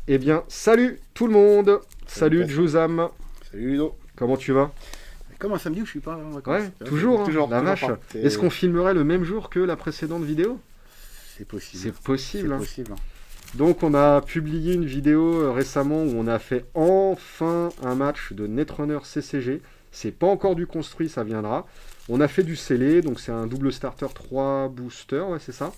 Eh bien, salut tout le monde. Salut Pascal. Juzam. Salut Ludo. Comment tu vas? Comme un samedi où je suis pas en vacances. Ouais, toujours, hein, toujours, la toujours vache. pas. Est-ce qu'on filmerait le même jour que la précédente vidéo? C'est possible. C'est possible, C'est hein. possible. Donc, on a publié une vidéo récemment où on a fait enfin un match de Netrunner CCG. C'est pas encore du construit, ça viendra. On a fait du scellé, donc c'est un double starter 3 boosters, ouais, c'est ça.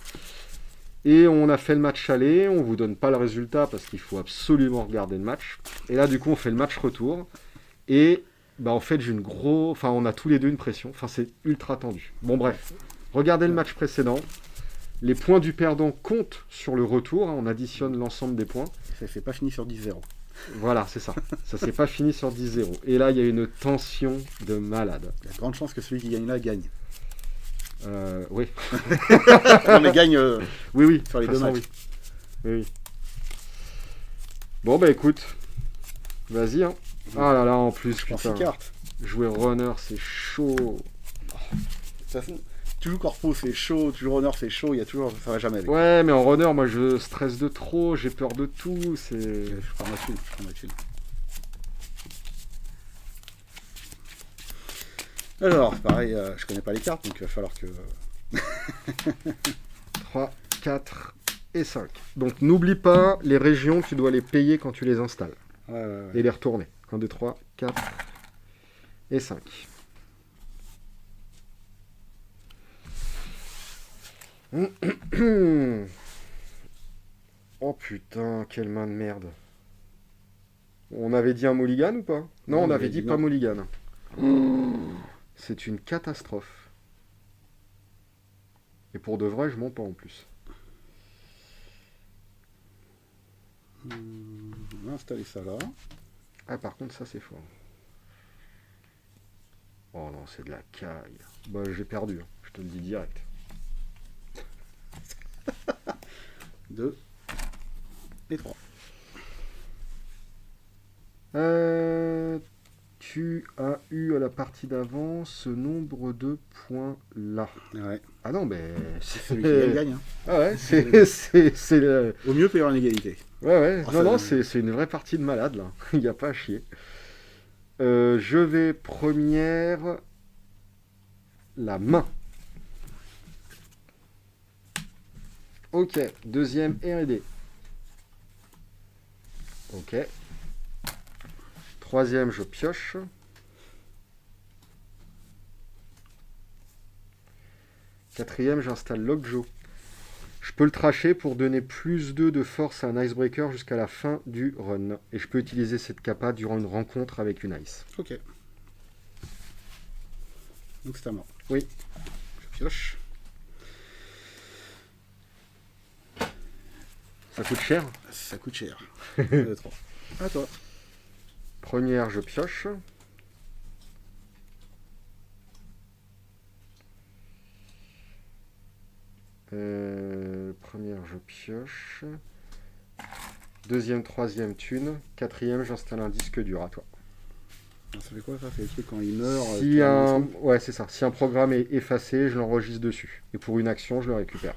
Et on a fait le match aller, on vous donne pas le résultat parce qu'il faut absolument regarder le match. Et là, du coup, on fait le match retour. Et bah, en fait, Enfin, on a tous les deux une pression. Enfin, c'est ultra tendu. Bon, bref. Regardez le match précédent. Les points du perdant comptent sur le retour. Hein, on additionne l'ensemble des points. Ça s'est pas fini sur 10-0. Voilà, c'est ça. Ça s'est pas fini sur 10-0. Et là, il y a une tension de malade. Il y a de grandes chances que celui qui gagne là gagne. Oui. Non, mais gagne Oui, oui. sur les De deux toute façon, matchs. oui. Oui, oui. Bon, bah écoute. Vas-y, hein. Ah là là, en plus, Je prends putain. 6 cartes. Jouer runner, c'est chaud. De toute façon, tu joues corpo, c'est chaud. Tu joues runner, c'est chaud. Il y a toujours. Ça va jamais avec. Ouais, mais en runner, moi, je stresse de trop. J'ai peur de tout. C'est... Je prends ma thune. Je prends ma thune. Alors, pareil, je connais pas les cartes, donc il va falloir que. 3, 4 et 5. Donc n'oublie pas, les régions, tu dois les payer quand tu les installes. Ouais. Et les retourner. 1, 2, 3, 4 et 5. Oh putain, quelle main de merde. On avait dit un mulligan ou pas? Non, Non, on on avait avait dit dit pas non. mulligan. C'est une catastrophe. Et pour de vrai, je mens pas en plus. On va installer ça là. Ah, par contre, ça c'est fort. Oh non, c'est de la caille. Bah, j'ai perdu, hein. Je te le dis direct. 2 et 3. Tu as eu à la partie d'avant ce nombre de points là. Ouais. Ah non, mais Celui qui gagne, gagne. Hein. Ah ouais, c'est le... Au mieux, payer en égalité. Ouais, ouais. Ah, Non, ça- non, c'est une vraie partie de malade là. Il n'y a pas à chier. Je vais première la main. Ok, deuxième R&D. Ok. Troisième, je pioche. Quatrième, j'installe Lockjaw. Je peux le tracher pour donner plus 2 de force à un Icebreaker jusqu'à la fin du run. Et je peux utiliser cette capa durant une rencontre avec une ice. Ok. Donc c'est à moi. Oui. Je pioche. Ça coûte cher. Ça coûte cher. 2, 3. À toi. Première, je pioche. Première, je pioche. Deuxième, troisième, thune. Quatrième, j'installe un disque dur à toi. Alors, ça fait quoi ça? C'est le truc quand il meurt. Si tu un... le dessus. Ouais, c'est ça. Si un programme est effacé, je l'enregistre dessus. Et pour une action, je le récupère.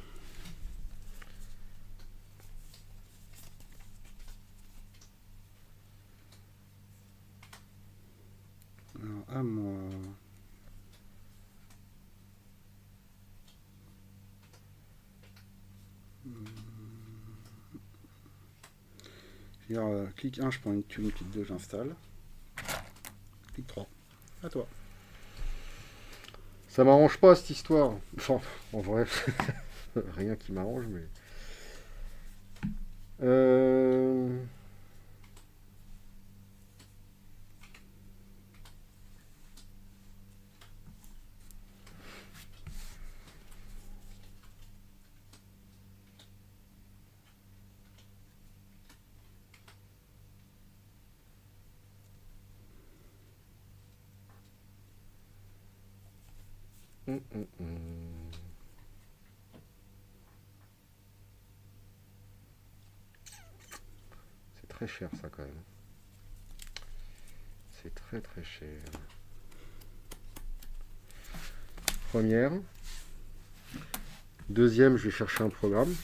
Alors, à moi. Je vais dire, clic 1, je prends une thune, clic 2, j'installe. Clic 3. À toi. Ça m'arrange pas cette histoire. Enfin, en vrai, rien qui m'arrange, mais. Euh... C'est très cher ça quand même. C'est très très cher. Première. Deuxième, je vais chercher un programme.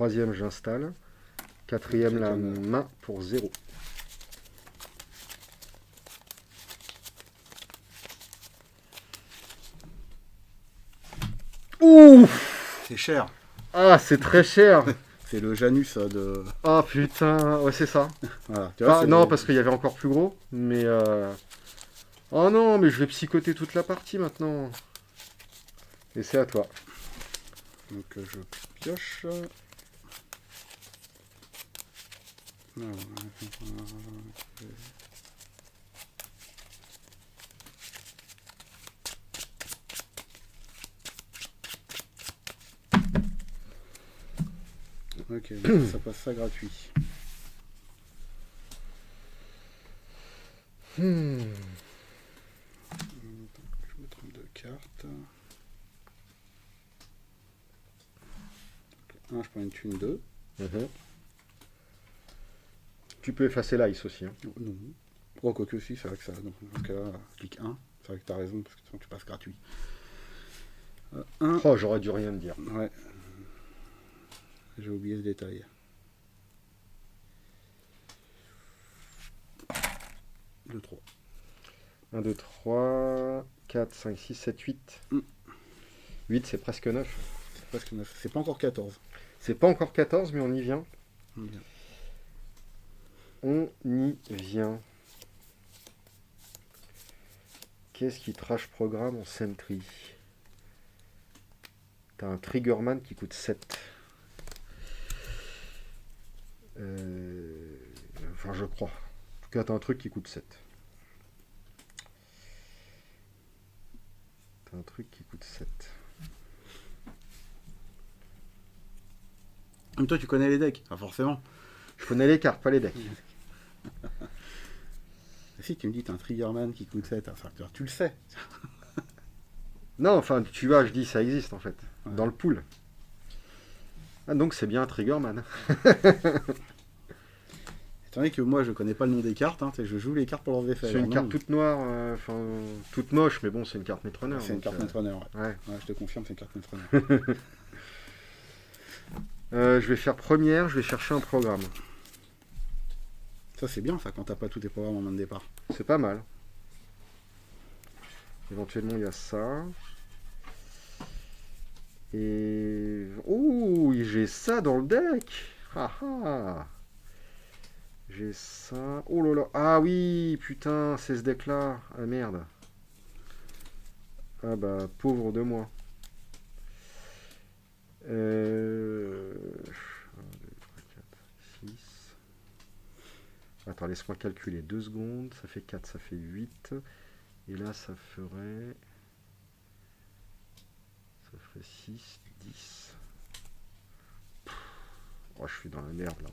Troisième, j'installe. Quatrième, la main pour 0. Ouh! C'est cher. Ah, c'est très cher. C'est le Janus de... Ah putain, ouais c'est ça. Voilà, tu vois, Enfin, c'est- non, parce qu'il y avait encore plus gros, mais... Oh non, mais je vais psychoter toute la partie maintenant. Et c'est à toi. Donc je pioche. Non, ok, donc ça passe ça gratuit. Hmm. Je me trompe de carte. Un, je prends une thune 2. Mhm. Tu peux effacer l'ice aussi. Hein. Non. Oh, quoique si, c'est vrai que ça. Donc, dans ce cas-là, clique 1. C'est vrai que t'as raison, parce que sinon tu passes gratuit. 1. Oh, j'aurais dû rien te dire. Ouais. J'ai oublié ce détail. Le 3. 1, 2, 3, 4, 5, 6, 7, 8. 8, c'est presque 9. C'est presque 9. C'est pas encore 14. C'est pas encore 14, mais on y vient. Bien. On y vient. Qu'est-ce qui trash programme en Sentry? T'as un Triggerman qui coûte 7. Enfin, je crois. En tout cas, t'as un truc qui coûte 7. T'as un truc qui coûte 7. Même toi, tu connais les decks, pas forcément. Je connais les cartes, pas les decks. Si tu me dis t'as un Triggerman qui coûte 7, enfin, tu le sais. Non, enfin, tu vois, je dis ça existe en fait. Ouais. Dans le pool. Ah, donc c'est bien un Triggerman. Étant donné que moi je connais pas le nom des cartes, hein, je joue les cartes pour leurs effets. C'est une alors carte non, toute noire, enfin toute moche, mais bon, c'est une carte Netrunner. c'est une donc, carte Netrunner, ouais. ouais. Ouais, je te confirme, c'est une carte Netrunner. Je vais faire première, je vais chercher un programme. Ça c'est bien ça quand t'as pas tous tes programmes en main de départ. C'est pas mal. Éventuellement, il y a ça. Et... Ouh, j'ai ça dans le deck. Ah ah. J'ai ça. Oh là là. Ah oui, putain, c'est ce deck-là. Ah merde. Ah bah, pauvre de moi. 1, 2, 3, 4, 6. Attends, laisse-moi calculer 2 secondes. Ça fait 4, ça fait 8. Et là, ça ferait 6, 10. Oh, je suis dans la merde, là.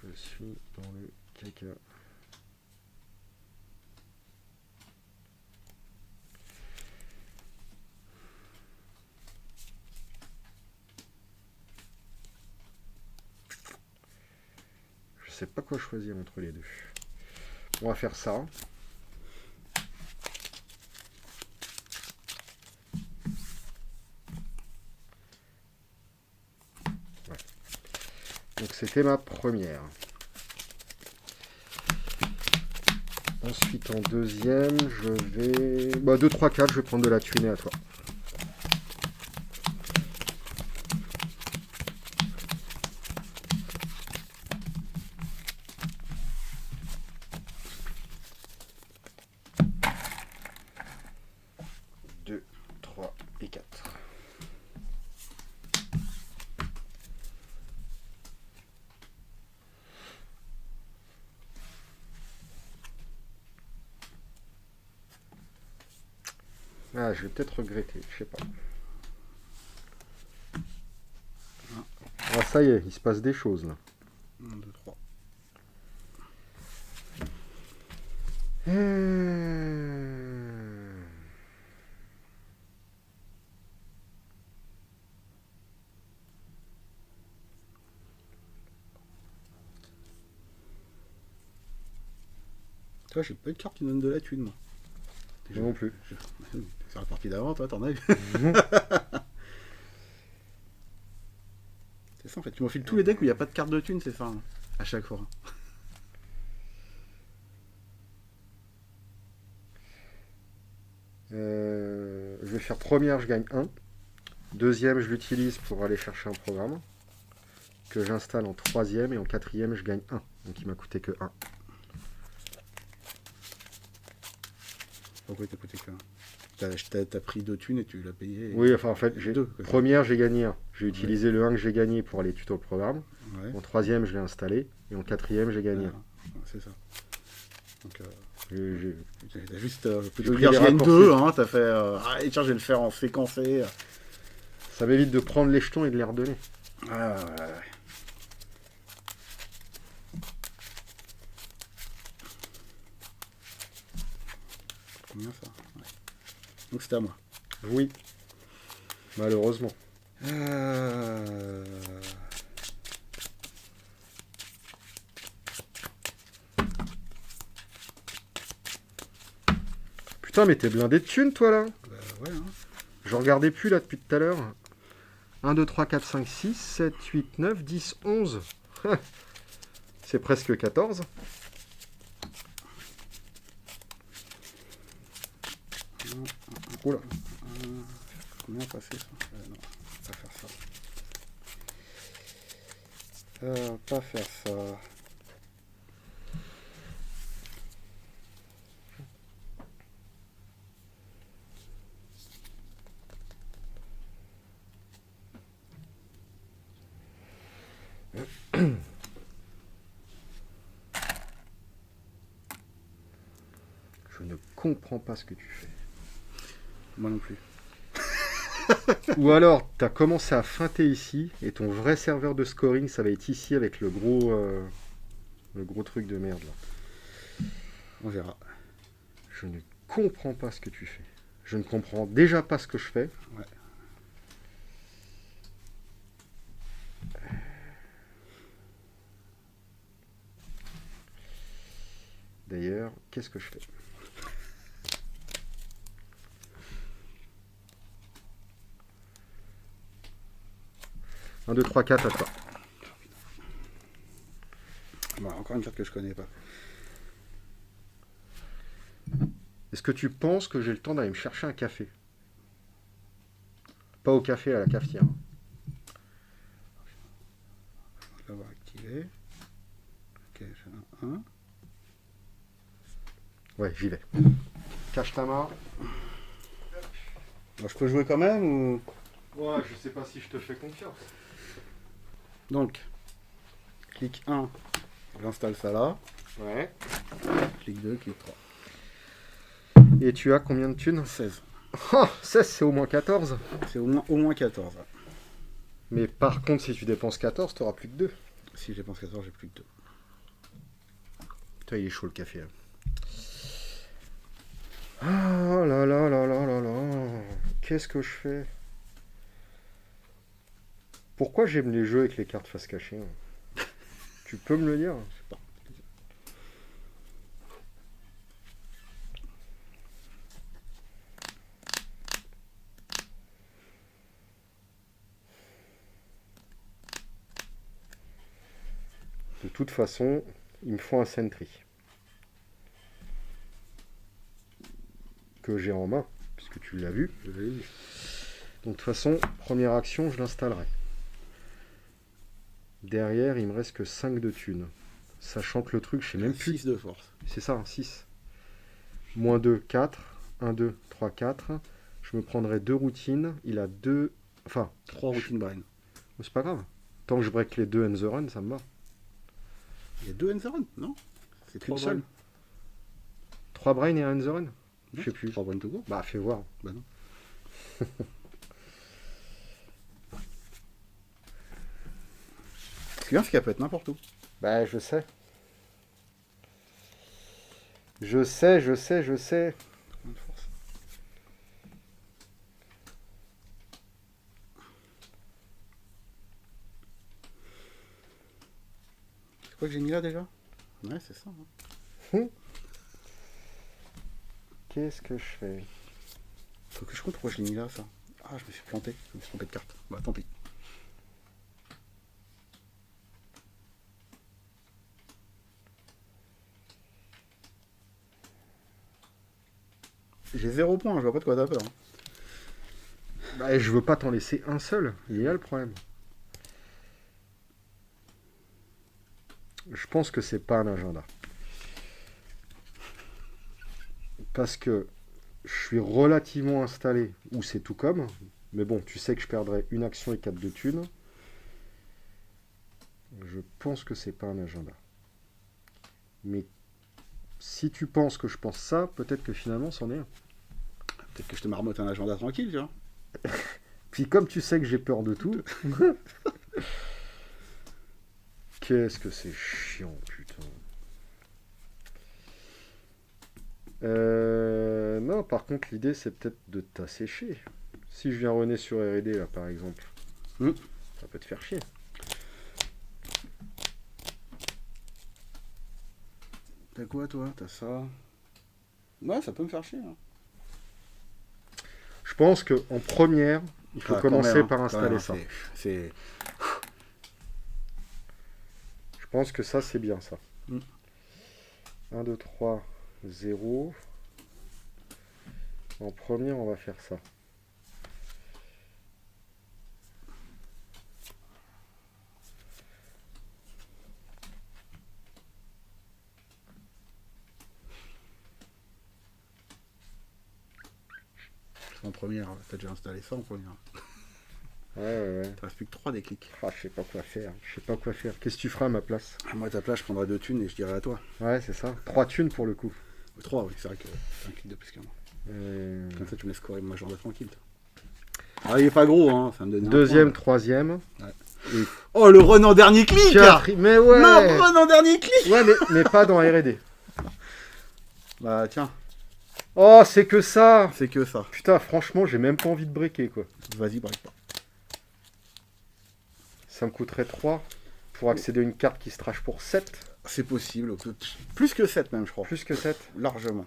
Je suis dans le caca. Je sais pas quoi choisir entre les deux. On va faire ça. Ouais. Donc c'était ma première. Ensuite en deuxième, je vais... Bah 2, 3, 4, je vais prendre de la thune à toi. Et 4. Ah, je vais peut-être regretter, je sais pas. Ah, ça y est, il se passe des choses là. 1, 2, 3. Tu vois, j'ai pas eu de carte qui me donne de la thune, moi. Moi non plus. C'est la partie d'avant, toi, t'en as eu. C'est ça en fait. Tu m'enfiles tous les decks où il n'y a pas de carte de thune, c'est ça, hein, à chaque fois. Je vais faire première, je gagne 1. Deuxième, je l'utilise pour aller chercher un programme que j'installe en troisième, et en quatrième, je gagne 1. Donc il m'a coûté que 1. Pourquoi il t'a coûté que 1? T'as pris 2 thunes et tu l'as payé. Oui, enfin en fait, deux. Première, j'ai gagné 1. J'ai utilisé le 1 que j'ai gagné pour aller tuto le programme. Ouais. En troisième, je l'ai installé. Et en quatrième, j'ai gagné 1. C'est ça. Donc, J'ai t'as juste plutôt pris dire les je gagne raccourcis. 2, hein, t'as fait. Ah, et tiens, je vais le faire en séquencé. Ça m'évite de prendre les jetons et de les redonner. Ah, ouais. Combien ça? Ouais. Donc c'était à moi. Oui, malheureusement. Putain, mais t'es blindé de thunes, toi, là. Ouais, hein. Je regardais plus, là, depuis tout à l'heure. 1, 2, 3, 4, 5, 6, 7, 8, 9, 10, 11. C'est presque 14. Oula. Combien passer ça? Non, pas faire ça. Pas faire ça. Je ne comprends pas ce que tu fais. Moi non plus. Ou alors, t'as commencé à feinter ici, et ton vrai serveur de scoring, ça va être ici avec le gros truc de merde, là. On verra. Je ne comprends pas ce que tu fais. Je ne comprends déjà pas ce que je fais. Ouais. D'ailleurs, qu'est-ce que je fais? 1, 2, 3, 4, à toi. Bon, encore une carte que je connais pas. Est-ce que tu penses que j'ai le temps d'aller me chercher un café? Pas au café, à la cafetière. Je vais l'avoir activé. Ok, j'ai un 1. Ouais, j'y vais. Cache ta main. Bon, je peux jouer quand même ou... Ouais, je sais pas si je te fais confiance. Donc, clic 1, j'installe ça là. Ouais. Clic 2, clic 3. Et tu as combien de thunes? 16. Oh, 16, c'est au moins 14. C'est au moins 14. Là. Mais par contre, si tu dépenses 14, t'auras plus que 2. Si je dépense 14, j'ai plus que 2. Putain, il est chaud le café. Là. Ah là là là là là là. Qu'est-ce que je fais? Pourquoi j'aime les jeux avec les cartes face cachée? Tu peux me le dire? Je sais pas. De toute façon, il me faut un Sentry. Que j'ai en main, puisque tu l'as vu. Je l'ai vu. Donc de toute façon, première action, je l'installerai. Derrière, il me reste que 5 de thunes. Sachant que le truc, je sais même plus. 6 de force. C'est ça, 6. Moins 2, 4. 1, 2, 3, 4. Je me prendrai 2 routines. Il a 2... Enfin... 3 routines brain. C'est pas grave. Tant que je break les 2 end the run, ça me va. Il y a 2 end the run, non? C'est Qu'une 3 seule. brain. 3 brain et un end the run? Je sais plus. 3 brain tout court. Bah, fais voir. Bah non. Ce qui est bien, c'est qu'elle peut être n'importe où. Bah, je sais. Je sais. Combien de force? C'est quoi que j'ai mis là déjà? Ouais, c'est ça. Hein. Qu'est-ce que je fais? Faut que je compte pourquoi je l'ai mis là, ça. Ah, je me suis planté. Je me suis trompé de carte. Bah, tant pis. J'ai 0 point, je vois pas de quoi t'as peur. Hein. Bah, je veux pas t'en laisser un seul. Il y a le problème. Je pense que c'est pas un agenda. Parce que je suis relativement installé où c'est tout comme. Mais bon, tu sais que je perdrai une action et 4 de thunes. Je pense que c'est pas un agenda. Mais si tu penses que je pense ça, peut-être que finalement c'en est un. Peut-être que je te marmotte un agenda tranquille, tu vois. Puis comme tu sais que j'ai peur de tout... Qu'est-ce que c'est chiant, putain. Non, par contre, l'idée, c'est peut-être de t'assécher. Si je viens René sur R&D, là, par exemple, ça peut te faire chier. T'as quoi, toi? T'as ça? Ouais, ça peut me faire chier. Hein. Je pense qu'en première, il faut commencer même, par hein, installer même, ça. C'est... Je pense que ça, c'est bien, ça. Mm. 1, 2, 3, 0. En première, on va faire ça. En première, t'as déjà installé ça en première. Ouais. Il te reste plus que 3 déclics. Ah, je sais pas quoi faire. Je sais pas quoi faire. Qu'est-ce que tu feras à ma place? Moi, à ta place, je prendrais 2 thunes et je dirais à toi. Ouais, c'est ça. 3 thunes pour le coup. 3, oui, c'est vrai que c'est un clic de plus que moi. Comme ça, tu me laisses scorer mon agenda tranquille. Toi. Ah, il est pas gros, hein. Ça me donne Deuxième, troisième. Ouais. Et... Oh, le run en dernier clic! Mais ouais! Non, run en dernier clic! Ouais, mais pas dans R&D. Bah, tiens. Oh, c'est que ça! C'est que ça. Putain, franchement, j'ai même pas envie de breaker, quoi. Vas-y, break pas. Ça me coûterait 3 pour accéder à une carte qui se trash pour 7. C'est possible. Plus que 7 même, je crois. Plus que 7. Largement.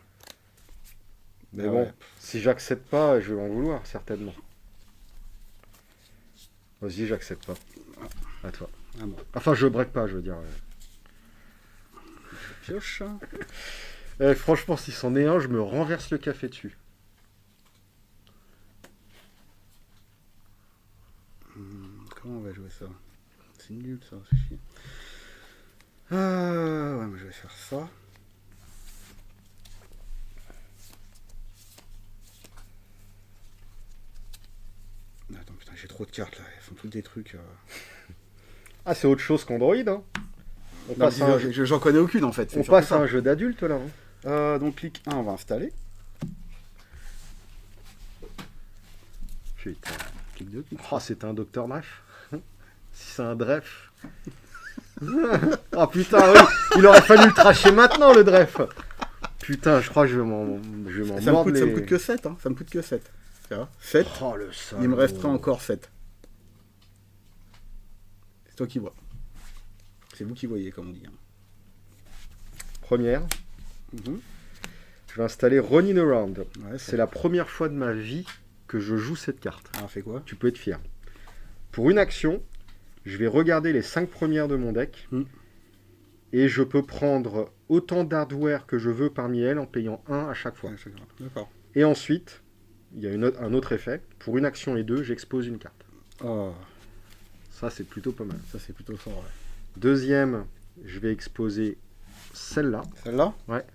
Mais bon, si j'accepte pas, je vais en vouloir, certainement. Vas-y, j'accepte pas. À toi. Ah bon. Enfin, je break pas, je veux dire. Pioche. Franchement, si c'en est un, je me renverse le café dessus. Comment on va jouer ça? C'est nul ça, c'est chier. Ouais, mais je vais faire ça. Attends, putain, j'ai trop de cartes là, elles font toutes des trucs. Ah, c'est autre chose qu'Android, hein. J'en connais aucune en fait. On passe à un jeu d'adulte là. Hein. Donc clic 1, on va installer. Putain. Clic 2, clic 3. Oh, c'est un Dr. Nash. Si c'est un Dref. Ah putain, oui, il aurait fallu le tracher maintenant le Dref. Putain, je crois que je vais m'en Ça mordre me coûte que 7, hein. Ça me coûte que 7. 7. Oh, le salaud. Il me resterait encore 7. C'est toi qui vois. C'est vous qui voyez, comme on dit. Hein. Première. Je vais installer Running Around. Ouais, c'est la première fois de ma vie que je joue cette carte. Alors, fait quoi? Tu peux être fier. Pour une action, je vais regarder les 5 premières de mon deck. Et je peux prendre autant d'hardware que je veux parmi elles en payant 1 à chaque fois. Ouais, d'accord. Et ensuite, il y a un autre effet. Pour une action et 2, j'expose une carte. Oh. Ça, c'est plutôt pas mal. Ça, c'est plutôt fort, ouais. Deuxième, je vais exposer celle-là. Celle-là? Ouais.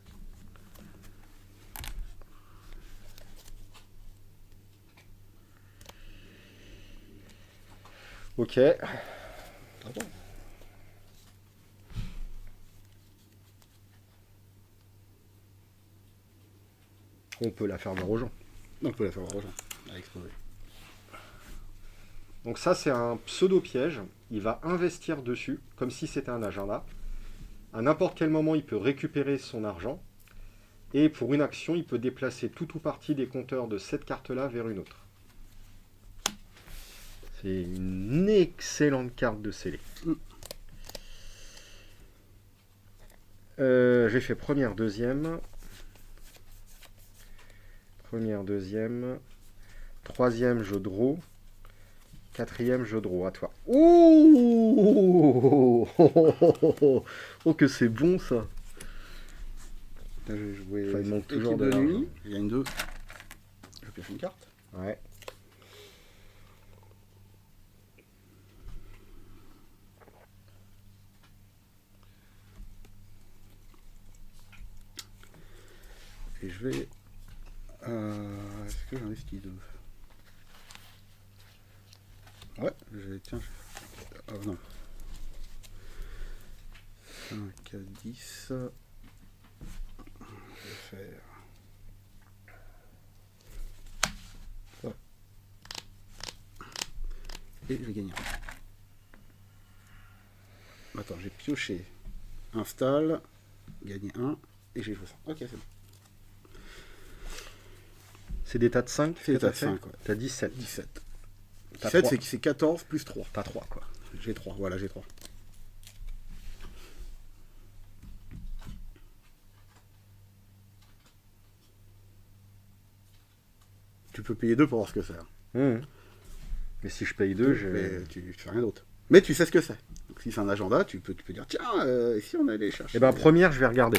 Ok. On peut la faire voir aux gens. On peut la faire voir aux gens. À exposer. Donc ça, c'est un pseudo-piège. Il va investir dessus, comme si c'était un agenda. À n'importe quel moment, il peut récupérer son argent. Et pour une action, il peut déplacer tout ou partie des compteurs de cette carte-là vers une autre. C'est une excellente carte de scellé. J'ai fait première, deuxième. Première, deuxième. Troisième, je draw. Quatrième, je draw. À toi. Oh, oh que c'est bon ça. Là, je vais jouer. Enfin, il manque toujours de de nuit. Il y a une 2. pioche une carte. Ouais. Et je vais... Est-ce que j'investis 2? Ouais, tiens, oh non. 5 à 10. Je vais faire... Ça. Et je vais gagner. Attends, j'ai pioché. Installe. Gagner 1. Et j'ai joué ça. Ok, c'est bon. C'est des tas de 5? C'est des tas de 5, ouais. T'as 17. 17. T'as 17, 3. c'est 14 plus 3. T'as 3, quoi. J'ai 3, voilà, j'ai 3. Tu peux payer 2 pour voir ce que c'est. Mais si je paye 2, Mais tu fais rien d'autre. Mais tu sais ce que c'est. Donc, si c'est un agenda, tu peux dire tiens, et si on allait chercher. Eh ben, première, je vais regarder.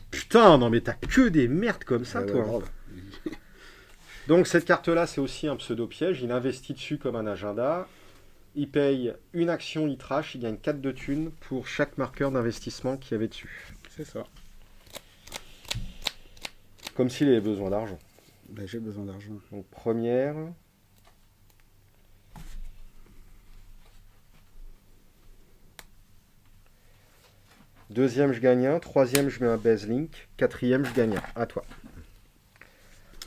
Putain, non mais t'as que des merdes comme ça, Ouais, toi. grave. Donc cette carte-là, c'est aussi un pseudo-piège. Il investit dessus comme un agenda. Il paye une action, il trash, il gagne 4 de thunes pour chaque marqueur d'investissement qu'il y avait dessus. C'est ça. Comme s'il avait besoin d'argent. Ben, j'ai besoin d'argent. Donc première. Deuxième, je gagne 1. Troisième, je mets un base link. Quatrième, je gagne 1. À toi.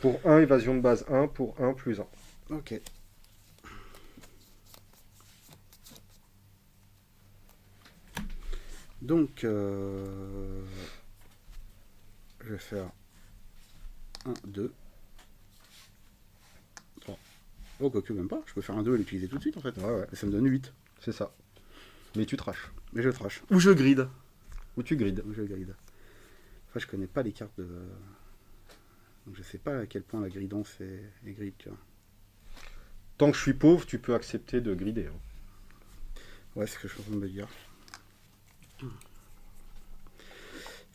Pour 1, évasion de base 1. Pour 1, plus 1. Ok. Donc, je vais faire 1, 2, 3. Oh, quoique même pas. Je peux faire un 2 et l'utiliser tout de suite, en fait. Ouais. Et ça me donne 8. C'est ça. Mais tu trash. Mais je trash. Ou je gride. Ou tu grides. Ou je gride. Enfin, je connais pas les cartes de... Donc, je sais pas à quel point la gridance est grid, tu vois. Tant que je suis pauvre, tu peux accepter de grider. Hein. Ouais, c'est ce que je suis en train de me dire.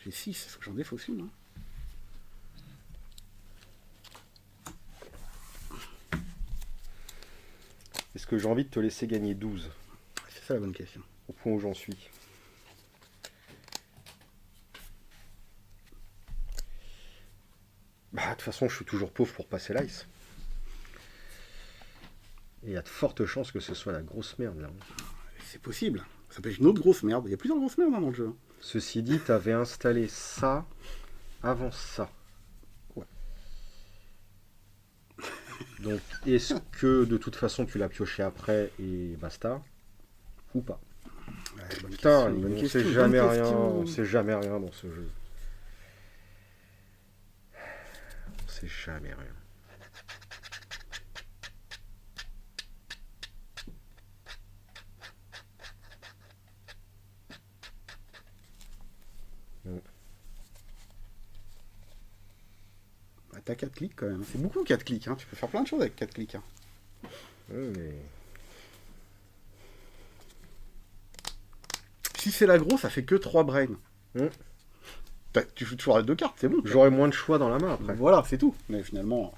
J'ai 6, est-ce que j'en défausse une, hein. Est-ce que j'ai envie de te laisser gagner 12 ? C'est ça la bonne question. Au point où j'en suis. Bah, de toute façon, je suis toujours pauvre pour passer l'ice. Et il y a de fortes chances que ce soit la grosse merde, là. C'est possible. Ça peut être une autre grosse merde. Il y a plusieurs grosses merdes dans le jeu. Ceci dit, t'avais installé ça avant ça. Ouais. Donc, est-ce que de toute façon tu l'as pioché après et basta ? Ou pas ? Ouais, bonne Putain, question, bonne on question, sait bonne jamais rien. question. On sait jamais rien dans ce jeu. On sait jamais rien. Bah, t'as 4 clics quand même. C'est beaucoup 4 clics. Hein. Tu peux faire plein de choses avec 4 clics. Hein. Mais... Si c'est l'aggro, ça fait que 3 brains. Mm. Tu joues toujours à 2 cartes, c'est bon. J'aurais moins de choix dans la main après. Voilà, c'est tout. Mais finalement...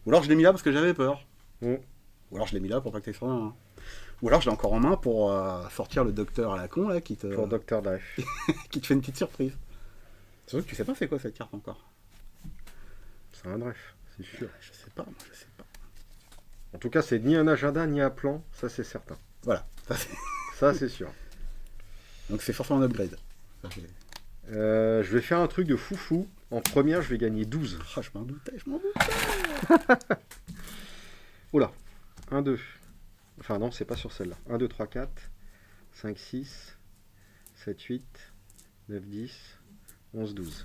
Ou alors je l'ai mis là parce que j'avais peur. Mm. Ou alors je l'ai mis là pour pas que t'aies sur la main. Ou alors je l'ai encore en main pour sortir le docteur à la con là qui te... Pour Dr. Dash. qui te fait une petite surprise. Surtout que tu sais pas c'est quoi cette carte encore. C'est un dref, c'est sûr. Je sais pas, moi je sais pas. En tout cas, c'est ni un agenda ni un plan, ça c'est certain. Voilà. Ça c'est sûr. Donc c'est forcément un upgrade. Ça, Je vais faire un truc de foufou. En première, je vais gagner 12. oh, je m'en doutais, je m'en doutais. Oula. 1, 2. Enfin non, c'est pas sur celle-là. 1, 2, 3, 4, 5, 6, 7, 8, 9, 10, 11, 12.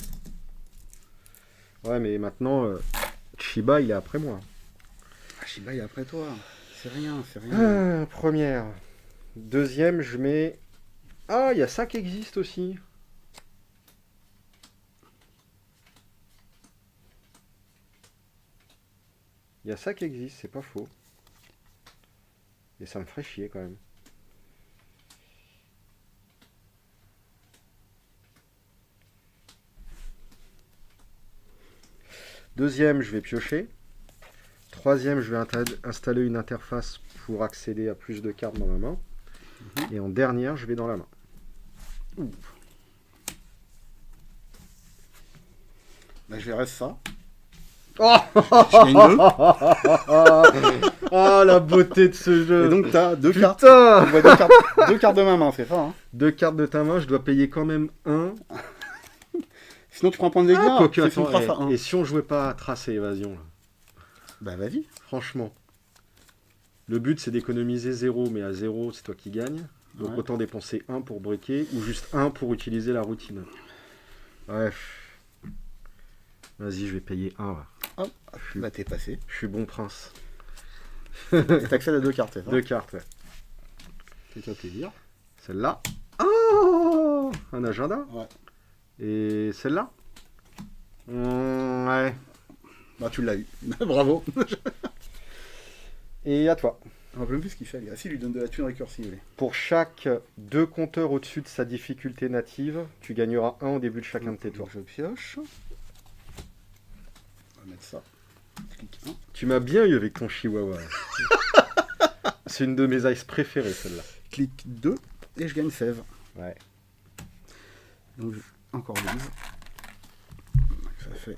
Ouais, mais maintenant, Chiba, il est après moi. Ah, Shiba il est après toi. C'est rien, c'est rien. Première. Deuxième, je mets... Ah, il y a ça qui existe aussi. Il y a ça qui existe, c'est pas faux. Et ça me ferait chier quand même. Deuxième, je vais piocher. Troisième, je vais installer une interface pour accéder à plus de cartes dans ma main. Et en dernière, je vais dans la main. Ouh. Bah, je verrai ça. Oh, Je gagne 2. oh la beauté de ce jeu. Et donc, t'as 2 cartes. Putain, On voit 2 cartes de ma main, c'est ça. Hein. 2 cartes de ta main, je dois payer quand même 1. Sinon, tu prends un point de dégâts. Quoique, c'est une attends, trace à 1. et si on jouait pas à trace et évasion là. Bah, vas-y. Franchement. Le but, c'est d'économiser 0, mais à 0, c'est toi qui gagnes. Donc Ouais. autant dépenser 1 pour breaker, ou juste 1 pour utiliser la routine. Bref. Vas-y, je vais payer 1. Là. Hop, bah, t'es passé. Je suis bon prince. Et t'accèdes à 2 cartes, c'est ça. 2 cartes, ouais. Fais-toi plaisir. Celle-là. Oh, un agenda. Ouais. Et celle-là. Ouais. Bah, tu l'as eu. Bravo. Et à toi. On va même plus ce qu'il fait, les gars. Si, il lui donne de la thune récursive. Pour chaque 2 compteurs au-dessus de sa difficulté native, tu gagneras 1 au début de chacun de tes tours. Je pioche. On va mettre ça. Clic 1. Tu m'as bien eu avec ton chihuahua. C'est une de mes ice préférées, celle-là. Clic 2. Et je gagne 16. Ouais. Donc, encore 12. Donc, ça fait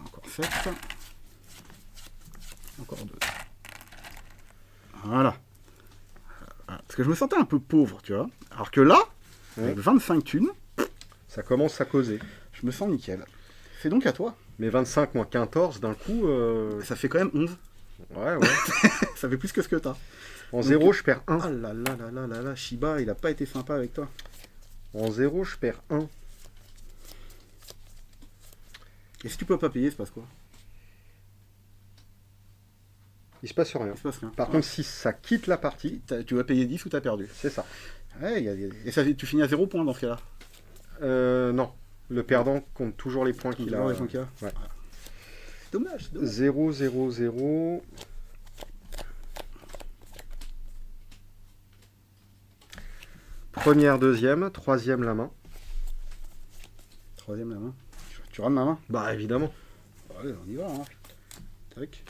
encore 7. Encore 2. Voilà. Parce que je me sentais un peu pauvre, tu vois. Alors que là, Ouais. avec 25 thunes, Ça commence à causer. je me sens nickel. C'est donc à toi. Mais 25 moins 14, d'un coup... Ça fait quand même 11. Ouais, ouais. Ça fait plus que ce que t'as. En 0, je perds 1. Ah là là là là là là, Shiba, il a pas été sympa avec toi. En 0, je perds 1. Et si tu peux pas payer, ça passe quoi? Il se passe rien. Il se passe rien. Par contre, si ça quitte la partie, Tu vas payer 10 ou t'as perdu. c'est ça. Ouais, et ça, tu finis à 0 points dans ce cas-là. Non. Le perdant compte toujours les points qu'il a. Toujours les points qu'il a. Ouais. C'est dommage, c'est dommage. 0, 0, 0. Première, deuxième, troisième la main. Troisième la main. Tu rames ma main? Bah évidemment. Allez, on y va. Hein. Tac.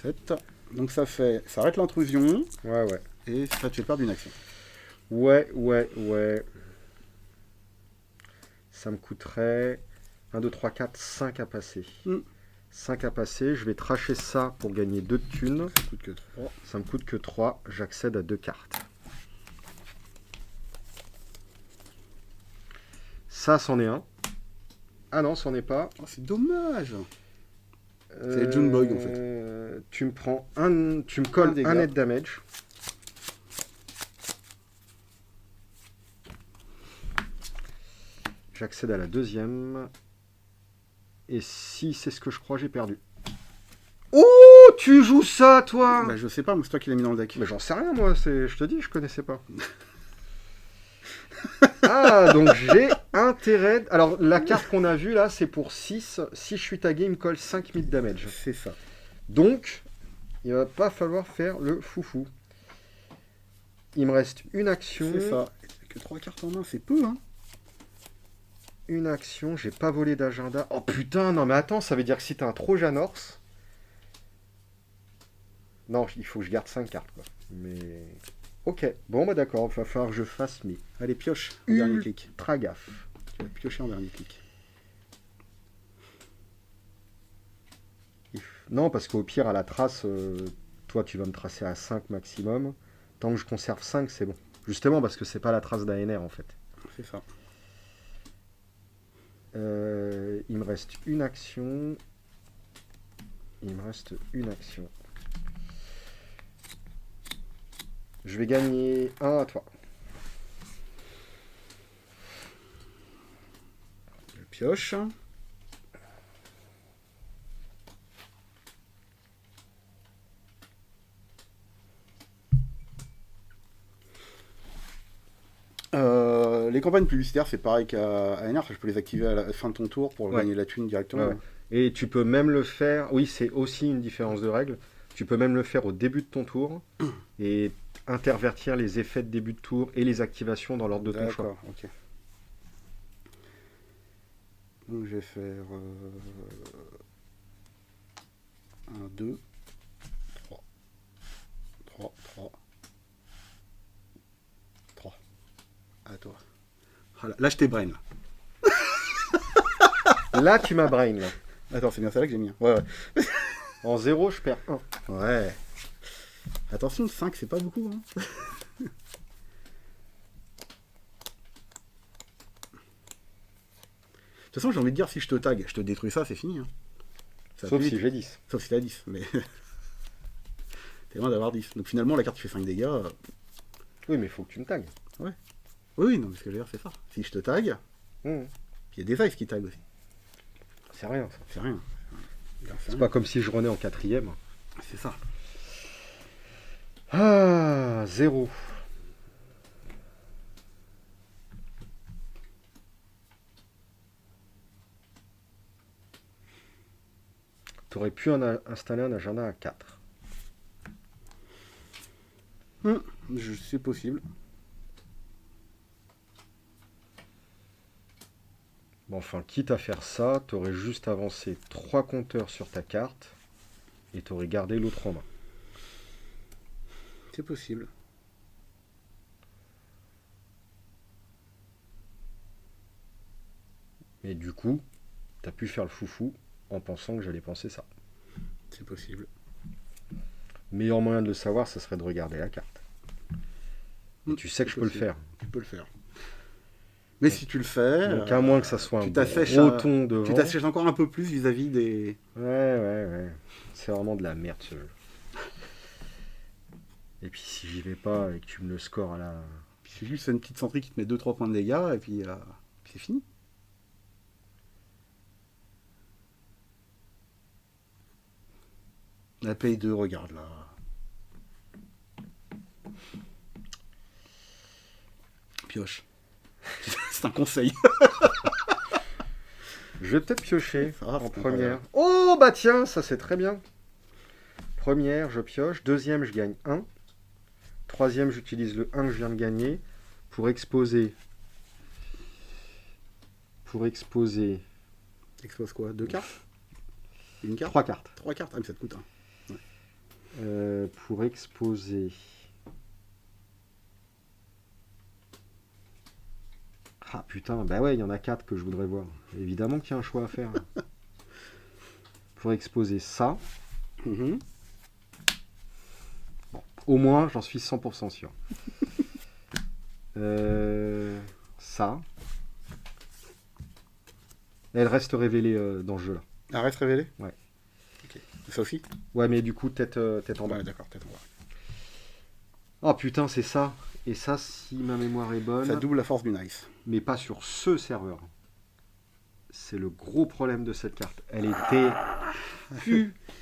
7. Donc ça fait. Ça arrête l'intrusion. Ouais, ouais. Et ça te fait perdre une action. Ouais, ouais, ouais. Ça me coûterait 1, 2, 3, 4, 5 à passer. 5 à passer. Je vais tracher ça pour gagner 2 de thunes. Ça coûte que 3. Ça me coûte que 3. J'accède à 2 cartes. Ça, c'en est un. Ah non, c'en est pas. Oh, c'est dommage. C'est Junebug, en fait. Tu me prends un. Tu me colles dégât. un net damage. J'accède à la deuxième. Et si c'est ce que je crois, j'ai perdu. Oh, tu joues ça, toi? Bah, je sais pas, mais c'est toi qui l'as mis dans le deck. Mais j'en sais rien, moi. Je te dis, je connaissais pas. Ah, donc j'ai intérêt. Alors, la carte qu'on a vue là, c'est pour 6. Si je suis tagué, il me colle 5000 damage. C'est ça. Donc, il va pas falloir faire le foufou. Il me reste une action. C'est ça. Que 3 cartes en main, c'est peu, hein. Une action, j'ai pas volé d'agenda. Oh putain, non mais attends, ça veut dire que si t'as un Trojanors... Non, il faut que je garde 5 cartes, quoi. Mais... Ok, bon bah d'accord, il va falloir que je fasse mes Allez, pioche en dernier clic. ultra gaffe. Tu vas piocher en dernier clic. Non, parce qu'au pire, à la trace, toi tu vas me tracer à 5 maximum. Tant que je conserve 5, c'est bon. Justement parce que c'est pas la trace d'ANR en fait. C'est ça. Il me reste une action. Il me reste une action. Je vais gagner 1 à toi. Je pioche. Les campagnes publicitaires, c'est pareil qu'à ANR, je peux les activer à la fin de ton tour pour Ouais. gagner la thune directement. Ouais. Et tu peux même le faire, oui c'est aussi une différence de règle, tu peux même le faire au début de ton tour et intervertir les effets de début de tour et les activations dans l'ordre de ton choix. D'accord, ok. Donc je vais faire 1, 2, 3. 3, 3. 3. À toi. Ah, là, je t'ai brain. Là. Là, tu m'as brain. Là. Attends, c'est bien ça là que j'ai mis. Ouais, ouais. En 0, je perds 1. Ouais. Attention, 5, c'est pas beaucoup. Hein. De toute façon, j'ai envie de dire, si je te tag, je te détruis ça, c'est fini. Hein. Ça Sauf va plus si vite. j'ai 10. Sauf si t'as 10, mais... T'es loin d'avoir 10. Donc finalement, la carte qui fait 5 dégâts... Oui, mais il faut que tu me tagues. Oui, oui, non, mais ce que je veux dire, c'est ça. Si je te tag, Mmh. puis il y a des ice qui tag aussi. C'est rien, ça. C'est rien. C'est pas comme si je renais en 4ème. C'est ça. Ah, 0. Tu aurais pu installer un agenda à 4. C'est possible. Bon, enfin, quitte à faire ça, tu aurais juste avancé 3 compteurs sur ta carte et tu aurais gardé l'autre en main. C'est possible. Mais du coup, tu as pu faire le foufou en pensant que j'allais penser ça. C'est possible. Meilleur moyen de le savoir, ça serait de regarder la carte. Et tu sais que c'est je peux le possible. faire. Tu peux le faire. Mais si tu le fais... Donc à moins que ça soit un tu t'assèches gros ton devant. Tu t'assèches encore un peu plus vis-à-vis des... Ouais. C'est vraiment de la merde ce jeu. Et puis si j'y vais pas et que tu me le scores à la... Puis c'est juste une petite centrie qui te met 2-3 points de dégâts et puis c'est fini. La paye 2, regarde là. Pioche. C'est un conseil. Je vais peut-être piocher Ça, en c'est première. incroyable. Oh bah tiens, ça c'est très bien. Première, je pioche. Deuxième, je gagne 1. Troisième, j'utilise le 1 que je viens de gagner pour exposer. Expose quoi? 2 cartes? Une carte? 3 cartes. 3 cartes? Ah mais ça te coûte un. Pour exposer. Ah putain, bah ouais, il y en a 4 que je voudrais voir. Évidemment qu'il y a un choix à faire. Pour exposer ça. Mhm. Bon, au moins, j'en suis 100% sûr. Ça. Elle reste révélée dans ce jeu-là. Ah, reste révélé? Ouais. Ok. Ça aussi? Ouais, mais du coup, tête en bas. Ouais, d'accord, peut-être on va. Oh putain, c'est ça. Et ça, si ma mémoire est bonne, Ça double la force du nice. mais pas sur ce serveur. C'est le gros problème de cette carte. Elle était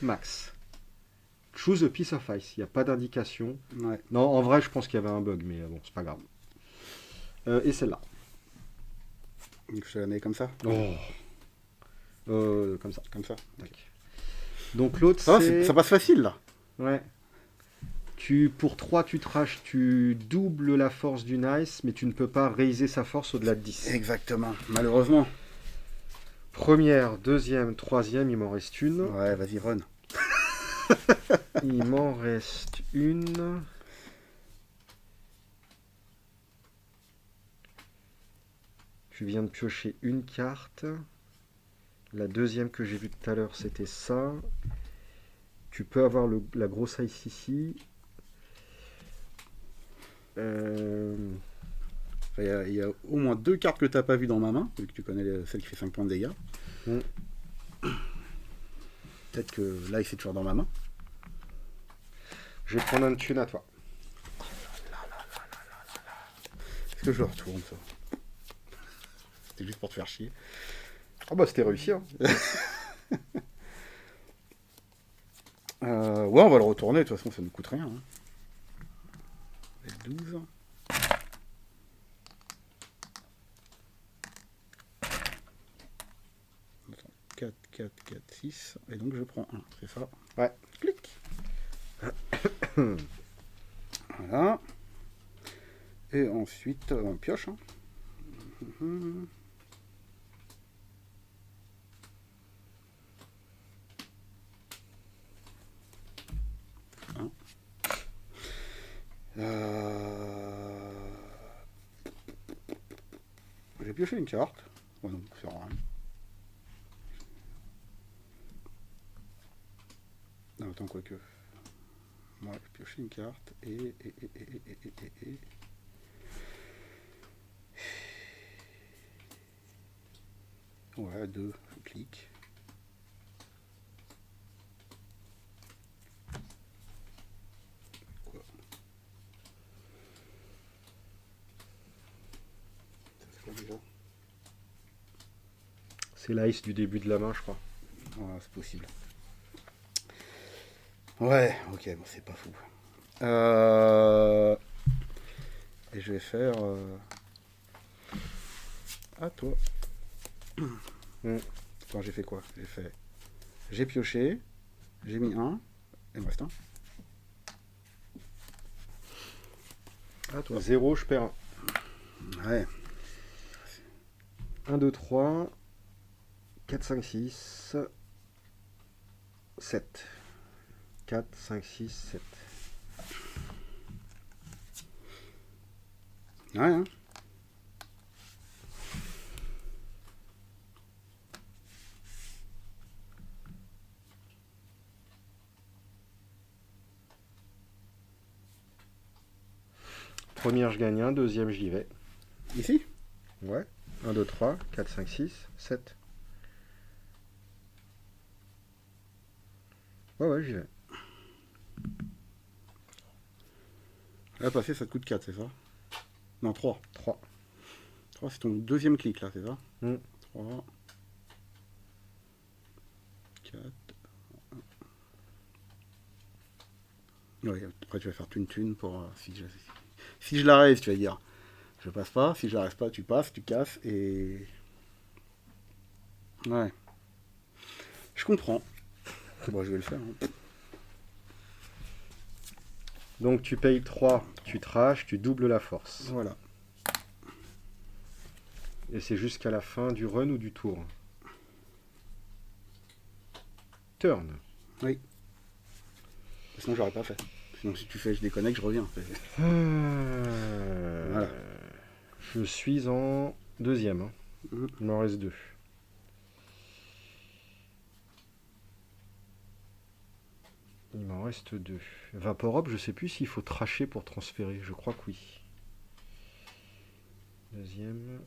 max. Choose a piece of ice. Il n'y a pas d'indication. Ouais. Non, en vrai, je pense qu'il y avait un bug, mais bon, c'est pas grave. Et celle-là. Donc je te la mets comme ça? Oh. Comme ça. Comme ça. Tac. Donc l'autre, Ça, va, c'est... ça passe facile là. Ouais. Pour 3, tu trash, tu doubles la force du nice, mais tu ne peux pas raiser sa force au-delà de 10. Exactement. Malheureusement. Première, deuxième, troisième, il m'en reste une. Ouais, vas-y, run. Il m'en reste une. Tu viens de piocher une carte. La deuxième que j'ai vue tout à l'heure, c'était ça. Tu peux avoir la grosse ice ici. Il y a au moins 2 cartes que tu n'as pas vues dans ma main, vu que tu connais celle qui fait 5 points de dégâts. Mm. Peut-être que là, c'est toujours dans ma main. Je vais prendre un thune à toi. Est-ce que je le retourne, ça? C'était juste pour te faire chier. Ah bah c'était réussi. Hein. Ouais, on va le retourner, de toute façon, ça ne coûte rien. Hein. 12. Attends, 4, 4, 4, 6. Et donc je prends 1, c'est ça? Ouais. Clic. Voilà. Et ensuite, on pioche. Hein. J'ai pioché une carte. Oh non, ça sert à rien. Non, attends, quoique. Moi, j'ai pioché une carte et. Ouais, 2, je clique. Quoi? Ça c'est quoi déjà? C'est l'ice du début de la main, je crois. Ouais, c'est possible. Ouais, ok, bon, c'est pas fou. Et je vais faire. À toi. Attends, j'ai fait quoi? J'ai pioché, j'ai mis 1, et il me reste 1. À toi. 0, je perds Ouais. 1. 1, 2, 3, 4, 5, 6, 7. 4, 5, 6, 7. Ouais, hein. Première, je gagne 1. Deuxième, j'y vais. Ici? Ouais. 1, 2, 3, 4, 5, 6, 7. Ouais, j'y vais. Là, passer, ça te coûte 4, c'est ça? Non, 3. 3. 3, c'est ton deuxième clic, là, c'est ça? 3. 4. Ouais, après, tu vas faire thune pour... si je la reste, tu vas dire, je passe pas. Si je la reste pas, tu passes, tu casses, et... Ouais. Je comprends. Bon, je vais le faire. Hein. Donc tu payes 3, tu trash, tu doubles la force. Voilà. Et c'est jusqu'à la fin du run ou du tour? Turn. Oui. Sinon, j'aurais pas fait. Sinon, si tu fais, je déconnecte, je reviens. Voilà. Je suis en deuxième. Hein. Il m'en reste 2. Il m'en reste 2. Vaporop, je sais plus s'il faut tracher pour transférer. Je crois que oui. Deuxième.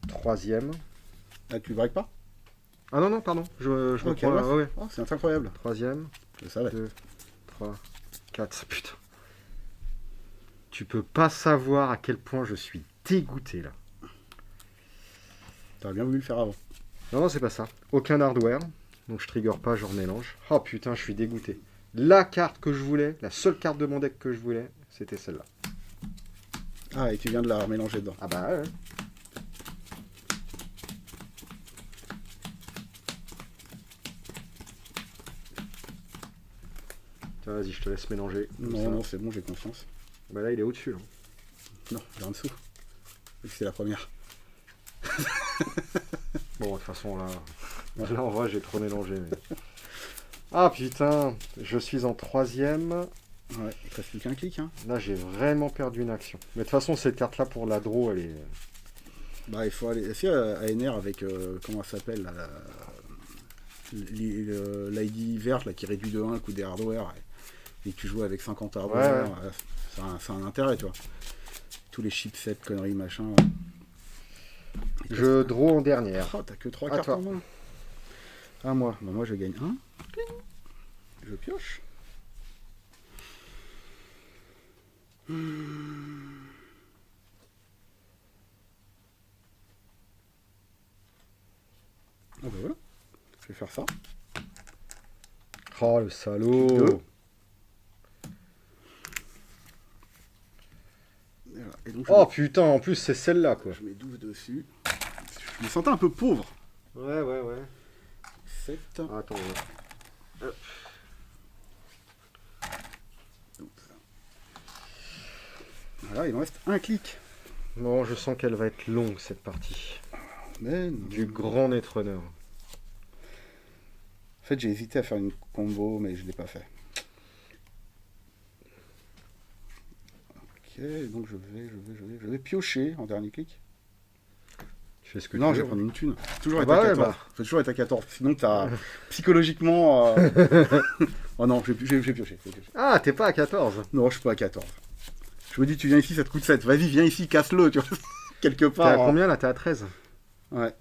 Troisième. Ah, tu breaks pas? Ah non, pardon. Je me Ok, prends... ouais. Oh, c'est incroyable. Troisième. Je savais. 2, 3, 4. Putain. Tu peux pas savoir à quel point je suis dégoûté là. T'aurais bien voulu le faire avant. Non, c'est pas ça. Aucun hardware. Donc je trigger pas, je remélange. Oh putain, je suis dégoûté. La carte que je voulais, la seule carte de mon deck que je voulais, c'était celle-là. Ah, et tu viens de la remélanger dedans. Ah bah ouais. Tiens, vas-y, je te laisse mélanger. Non, c'est bon, j'ai confiance. Bah là, il est au-dessus. Là. Non, il est en dessous. C'est la première. Bon, de toute façon, là en vrai, j'ai trop mélangé. Mais... Ah putain, je suis en troisième. Ouais, il te reste plus qu'un clic. Hein. Là, j'ai vraiment perdu une action. Mais de toute façon, cette carte-là, pour la draw, elle est... Bah, il faut aller... Est-ce ANR avec... comment ça s'appelle l'ID verte là, qui réduit de 1 le coût des hardware et que tu joues avec 50 hardware, Ouais. ça a un intérêt, tu vois. Tous les chipsets, conneries, machin. Je draw en dernière. Oh, t'as que 3 cartes en main. Ah, moi. Bah, moi, je gagne 1. Je pioche. Ah bah voilà. Je vais faire ça. Oh, le salaud. Et donc, Oh putain, en plus, c'est celle-là, quoi. Je mets 12 dessus. Je me sentais un peu pauvre. Ouais. 7. Ah, attends. Voilà, il me reste un clic. Bon, je sens qu'elle va être longue cette partie. Mais non. Du grand Netrunner. En fait, j'ai hésité à faire une combo, mais je l'ai pas fait. Ok, donc je vais piocher en dernier clic. Tu fais ce que Non, tu je veux. vais prendre une thune. Toujours Ah être bah à ouais, 14. bah. Faut toujours être à 14. Sinon, t'as psychologiquement. Oh non, je vais piocher. Ah, t'es pas à 14. Non, je suis pas à 14. Je me dis, tu viens ici, ça te coûte 7. Vas-y, viens ici, casse-le, tu vois. Quelque T'es part. à combien là? T'es à 13. Ouais.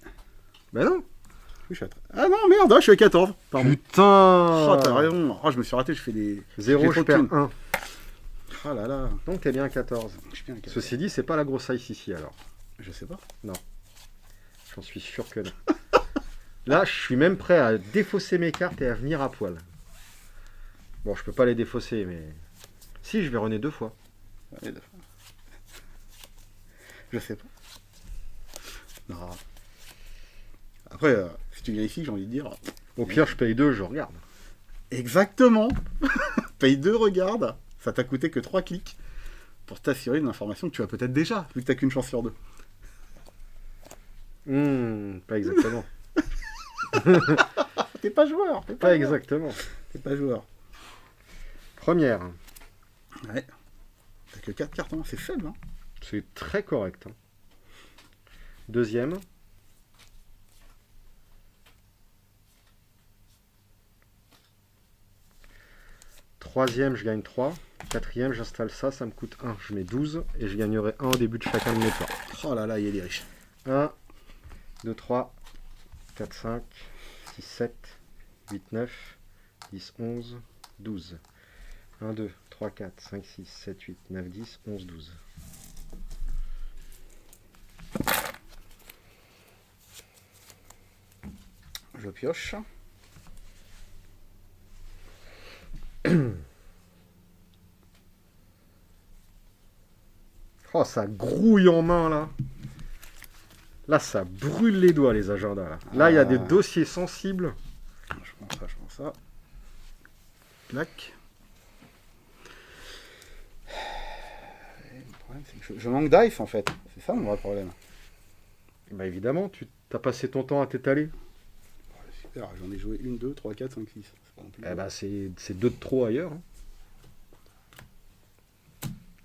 Bah non. Oui, je suis à 13. Ah non, merde, je suis à 14. Pardon. Putain. Oh, t'as raison. Oh, je me suis raté, je fais des. 0, j'ai je trop de perds thunes. 1. Ah là là. Donc t'es bien à 14. Je suis bien à 14. Ceci dit, c'est pas la grosse ice ici alors. Je sais pas. J'en suis sûr que non. Là, je suis même prêt à défausser mes cartes et à venir à poil. Bon, je peux pas les défausser, mais... Si, je vais runner 2 fois. Ouais, je sais pas. Non. Après, si tu viens ici, j'ai envie de dire. Au pire, je paye 2, je regarde. Exactement. Paye 2, regarde. Ça t'a coûté que 3 clics pour t'assurer d'une information que tu as peut-être déjà, vu que t'as qu'une chance sur 2. Pas exactement. T'es pas joueur. T'es Pas joueur. exactement. T'es pas joueur. Première. Ouais. T'as que 4 cartes, hein. C'est faible, hein. C'est très correct. Hein. Deuxième. Troisième, je gagne 3. Quatrième, j'installe ça, ça me coûte 1. Je mets 12 et je gagnerai 1 au début de chacun de mes tours. Oh là là, il y a des riches. 1, 2, 3, 4, 5, 6, 7, 8, 9, 10, 11, 12. 1, 2, 3, 4, 5, 6, 7, 8, 9, 10, 11, 12. Je pioche. Oh, ça grouille en main là. Là, ça brûle les doigts les agendas. Là, il y a des dossiers sensibles. Je prends ça. Clac. Et le problème, c'est que je manque d'ice en fait. C'est ça mon vrai problème. Bah évidemment, tu t'as passé ton temps à t'étaler. Super, j'en ai joué 1, 2, 3, 4, 5, 6. C'est pas non plus. Eh bah c'est 2 de trop ailleurs. Hein.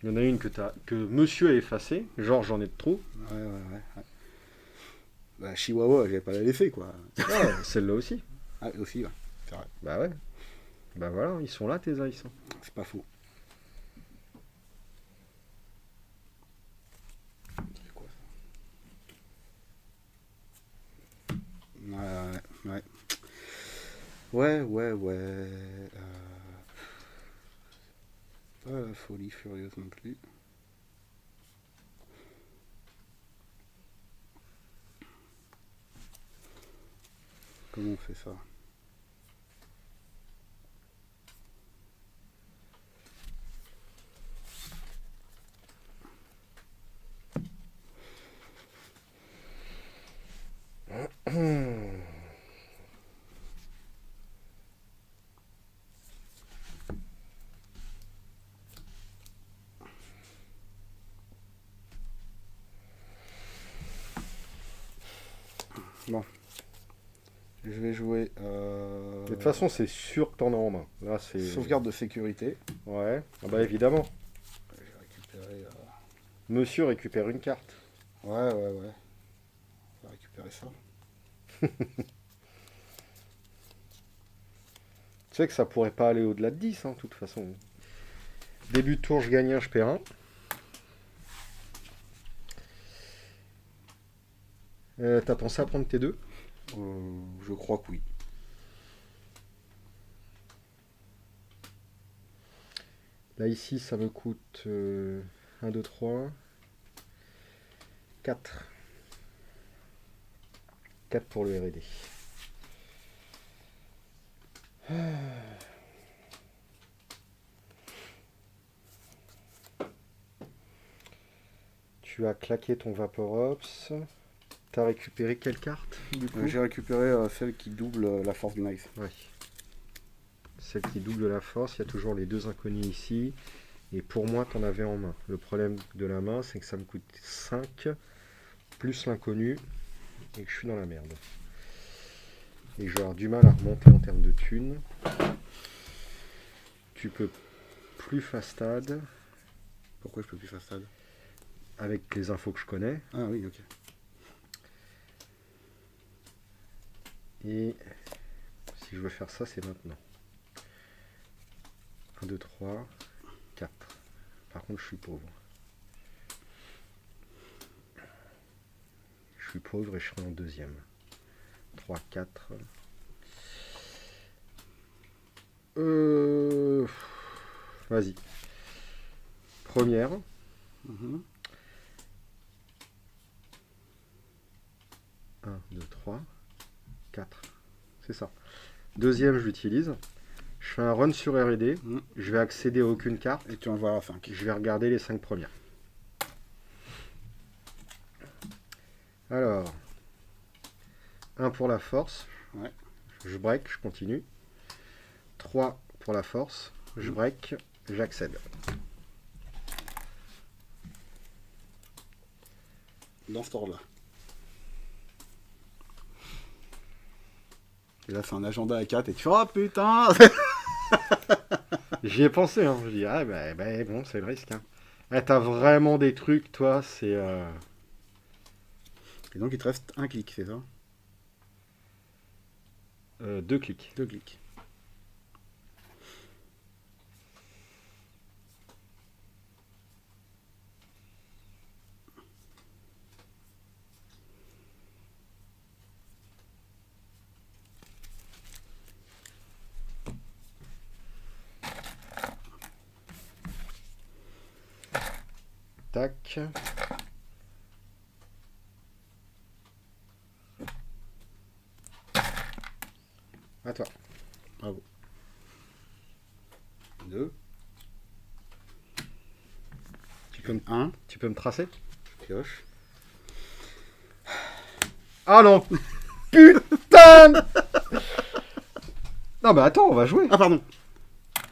Il y en a une que monsieur a effacée. Genre, j'en ai de trop. Ouais. Bah, Chihuahua, j'avais pas la laisser quoi. Ouais, celle-là aussi. Ah, aussi, ouais. C'est vrai. Bah ouais. Bah voilà, ils sont là tes ice. Hein. C'est pas faux. C'est quoi ça? Ouais. Pas la folie furieuse non plus. Comment on fait ça? Bon. Je vais jouer. De toute façon, c'est sûr que t'en as en main. Là, c'est. Sauvegarde de sécurité. Ouais. Ah bah évidemment. J'ai récupéré. Monsieur récupère une carte. Ouais. On va récupérer ça. Tu sais que ça pourrait pas aller au-delà de 10, hein, de toute façon. Début de tour, je gagne 1, je perds 1. T'as pensé à prendre tes 2? Je crois que oui. Là, ici, ça me coûte 1, 2, 3, 4. 4 pour le R&D. Tu as claqué ton Vaporops. T'as récupéré quelle carte du coup? J'ai récupéré celle qui double la force du knife. Ouais. Celle qui double la force. Il y a toujours les 2 inconnus ici. Et pour moi, t'en avais en main. Le problème de la main, c'est que ça me coûte 5 plus l'inconnu et que je suis dans la merde. Et que je vais avoir du mal à remonter en termes de thunes. Tu peux plus fastad Pourquoi je peux plus faire ça? avec les infos que je connais. Ah oui, ok. Et si je veux faire ça, c'est maintenant. 1, 2, 3, 4. Par contre, je suis pauvre. Je suis pauvre et je serai en deuxième. 3, 4. Vas-y. Première. Mhm. 1, 2, 3, 4. C'est ça. Deuxième, je l'utilise. Je fais un run sur R&D. Mhm. Je vais accéder à aucune carte. Et tu envoies à 5. Je vais regarder les 5 premières. Alors, 1 pour la force. Ouais. Je break, je continue. 3 pour la force. Je break, j'accède. Dans ce ordre-là. Et là, c'est un agenda à 4 et tu fais oh putain. J'y ai pensé, hein. Je dis, ah bon, c'est le risque. Hein. Ah, t'as vraiment des trucs, toi, c'est... Et donc, il te reste un clic, c'est ça? 2 clics. 2 clics. Tac. À toi. Bravo. 2. Tu peux me tracer? Pioche. Ah non. Putain. Non, mais attends, on va jouer. Ah, pardon.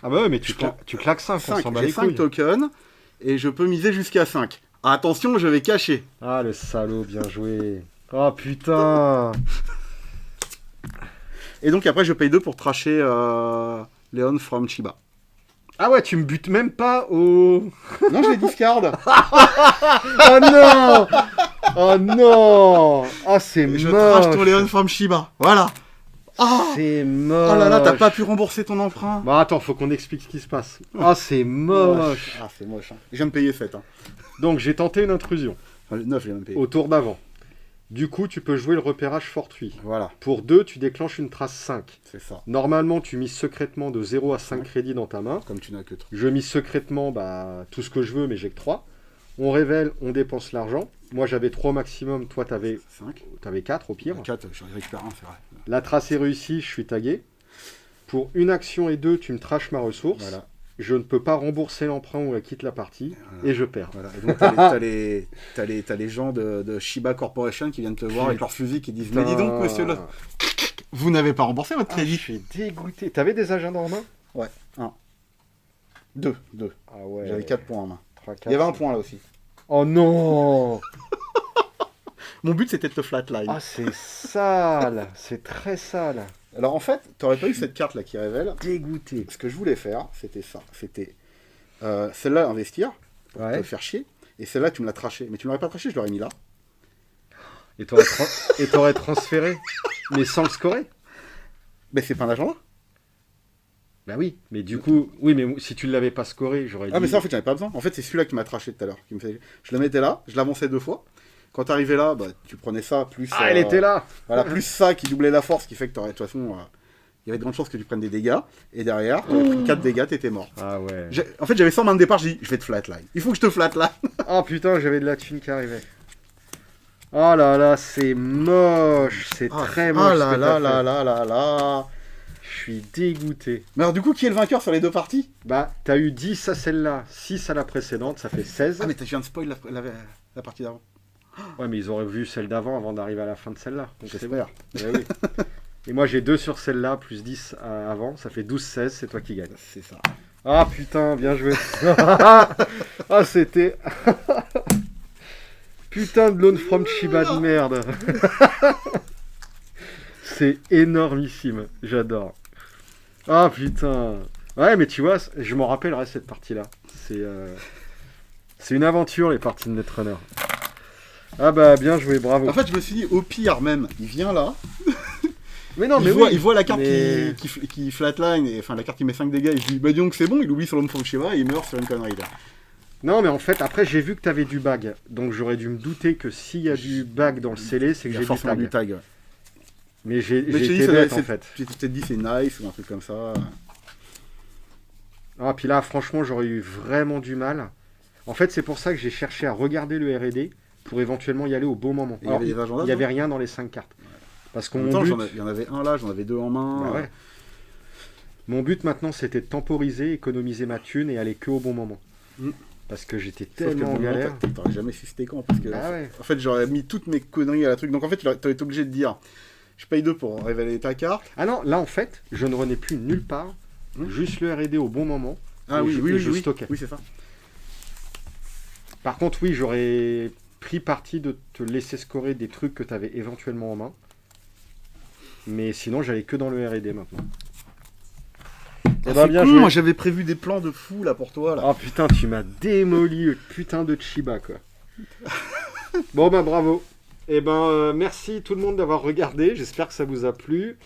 Ah bah ouais, mais tu claques 5, on 5. s'en bat J'ai les 5 couilles. tokens et je peux miser jusqu'à 5. Attention, je vais cacher. Ah, le salaud, bien joué. Oh putain. Et donc, après, je paye 2 pour tracher Leon from Chiba. Ah ouais, tu me butes même pas au... Non, je les discard. Oh non. Oh non. Oh, c'est Je moche. trache ton Leon from Shiba. Voilà. Ah. C'est moche. Oh là là, t'as pas pu rembourser ton emprunt. Bon, attends, faut qu'on explique ce qui se passe. Ah, c'est moche. Ah, c'est moche. Hein. Je viens de payer 7. Hein. Donc, j'ai tenté une intrusion Enfin, 9, j'ai même payé. au tour d'avant. Du coup, tu peux jouer le repérage fortuit. Voilà, Pour 2, tu déclenches une trace 5. c'est ça. Normalement, tu mises secrètement de 0 à 5 Ouais. crédits dans ta main. Comme tu n'as que 3. Je mise secrètement tout ce que je veux, mais j'ai que 3. On révèle, on dépense l'argent. Moi, j'avais 3 au maximum. Toi, t'avais 5. 4 au pire. 4, je récupère un, c'est vrai. La trace est réussie, je suis tagué. Pour une action et 2, tu me traches ma ressource. Voilà. Je ne peux pas rembourser l'emprunt ou quitte la partie. Voilà. Et je perds. Voilà. Et donc, t'as les gens de Shiba Corporation qui viennent te voir avec leur fusil qui disent mais dis donc, monsieur, là, vous n'avez pas remboursé votre Ah, crédit. je suis dégoûté. T'avais des agendas en main? Ouais, 1. 2. Ah ouais. J'avais 4 points en main. 3, 4, Il y avait un point là aussi. Oh non. Mon but c'était de te flatline. Ah, c'est sale. C'est très sale. Alors en fait, t'aurais pas eu cette carte là qui révèle. Dégoûté. Ce que je voulais faire, c'était ça. C'était celle-là investir pour Ouais. te faire chier. Et celle-là, tu me l'as traché. Mais tu ne l'aurais pas traché, je l'aurais mis là. Et t'aurais transféré, mais sans le scorer. Mais c'est pas un agenda. Bah oui, mais du coup, oui, mais si tu ne l'avais pas scoré, j'aurais dit... Ah mais ça en fait j'en avais pas besoin. En fait c'est celui-là qui m'a traché tout à l'heure. Je le mettais là, je l'avançais 2 fois. Quand t'arrivais là, bah, tu prenais ça plus... Ah, elle était là. Voilà, plus ça qui doublait la force, qui fait que t'aurais... De toute façon, il y avait de grandes chances que tu prennes des dégâts. Et derrière, t'aurais pris 4 dégâts, t'étais mort. Ah ouais. En fait j'avais 100 mains de départ, j'ai dit je vais te flatline. Il faut que je te flatline. Oh putain, j'avais de la thune qui arrivait. Oh là là, c'est moche. C'est très moche. Ah ce là que là t'as là fait. là là là. Je suis dégoûté. Mais alors du coup, qui est le vainqueur sur les 2 parties? Bah, t'as eu 10 à celle-là, 6 à la précédente, ça fait 16. Ah mais tu viens de spoil la partie d'avant. Ouais, mais ils auraient vu celle d'avant avant d'arriver à la fin de celle-là. Donc c'est bon. J'espère. Ouais, oui. Et moi j'ai 2 sur celle-là, plus 10 avant, ça fait 12-16, c'est toi qui gagne. C'est ça. Ah putain, bien joué. Ah, c'était... Putain de Loan from Chiba de merde. C'est énormissime, j'adore. Ah putain. Ouais, mais tu vois, je m'en rappellerai cette partie-là. C'est une aventure, les parties de Netrunner. Ah bah, bien joué, bravo. En fait, je me suis dit, au pire même, il vient là, Mais non, mais il voit la carte mais- qui flatline, et, enfin la carte qui met 5 dégâts, il se dit, bah disons que c'est bon, il oublie sur l'homme from Shiva et il meurt sur une connerie là. Non, mais en fait, après, j'ai vu que t'avais du bag. Donc, j'aurais dû me douter que s'il y a du bag dans le scellé, c'est Il que y a j'ai forcément du du tag. tag. Ouais. Mais j'ai Mais je t'ai dit, été ça bête, doit- en fait. Tu t'es peut-être dit c'est nice ou un truc comme ça. Ah, puis là, franchement, j'aurais eu vraiment du mal. En fait, c'est pour ça que j'ai cherché à regarder le R&D pour éventuellement y aller au bon moment. Et il y Alors, avait des agendas, il n'y avait non rien dans les 5 cartes. Parce que En même mon temps, but... il y en avait un là, j'en avais 2 en main. Bah ouais. Mon but maintenant, c'était de temporiser, économiser ma thune et aller que au bon moment. Mm. Parce que j'étais Sauf que tellement en bon, galère. t'aurais jamais su c'était quand. Parce que, Ah ouais. en fait, j'aurais mis toutes mes conneries à la truc. Donc en fait, t'aurais été obligé de dire, je paye 2 pour révéler ta carte. Ah non, là en fait, je ne renais plus nulle part. Juste le R&D au bon moment. Ah Et oui, je- oui, et oui, je oui. stockais. Oui, c'est ça. Par contre, oui, j'aurais pris parti de te laisser scorer des trucs que tu avais éventuellement en main. Mais sinon, j'allais que dans le R&D maintenant. Eh ben, C'est bien con, joué. moi j'avais prévu des plans de fou là pour toi là. Oh putain, tu m'as démoli le putain de Chiba, quoi. Bon, bah bravo. Eh ben, merci tout le monde d'avoir regardé. J'espère que ça vous a plu.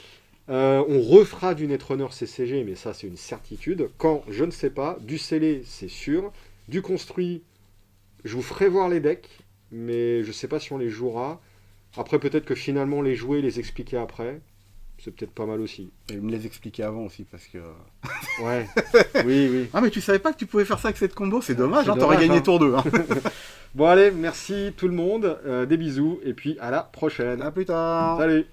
On refera du Netrunner CCG, mais ça, c'est une certitude. Quand, je ne sais pas. Du scellé, c'est sûr. Du construit, je vous ferai voir les decks, mais je sais pas si on les jouera. Après, peut-être que finalement, les jouer, les expliquer après, c'est peut-être pas mal aussi. Et me les expliquer avant aussi parce que. Ouais, oui, oui. Ah, mais tu savais pas que tu pouvais faire ça avec cette combo, c'est dommage, C'est hein, t'aurais dommage, gagné hein. tour 2. Hein. Bon, allez, merci tout le monde. Des bisous, et puis à la prochaine. À plus tard. Salut.